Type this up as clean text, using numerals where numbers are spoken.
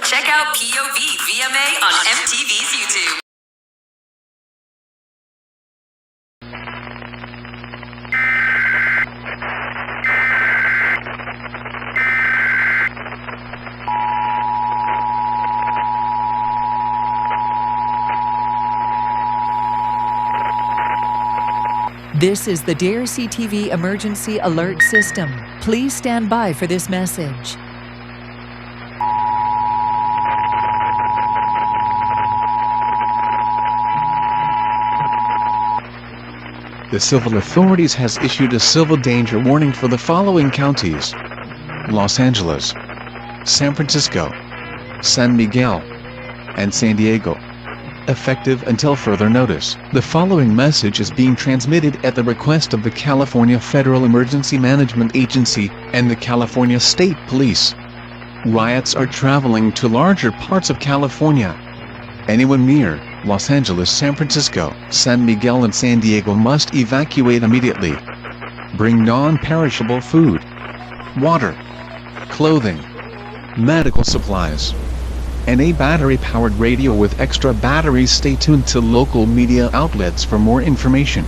Check out POV VMA on MTV's YouTube. This is the DIRECTV emergency alert system. Please stand by for this message. The civil authorities has issued a civil danger warning for the following counties: Los Angeles, San Francisco, San Miguel, and San Diego. Effective until further notice. The following message is being transmitted at the request of the California Federal Emergency Management Agency and the California State Police. Riots are traveling to larger parts of California. Anyone near Los Angeles, San Francisco, San Miguel and San Diego must evacuate immediately. Bring non-perishable food, water, clothing, medical supplies, and a battery-powered radio with extra batteries. Stay tuned to local media outlets for more information.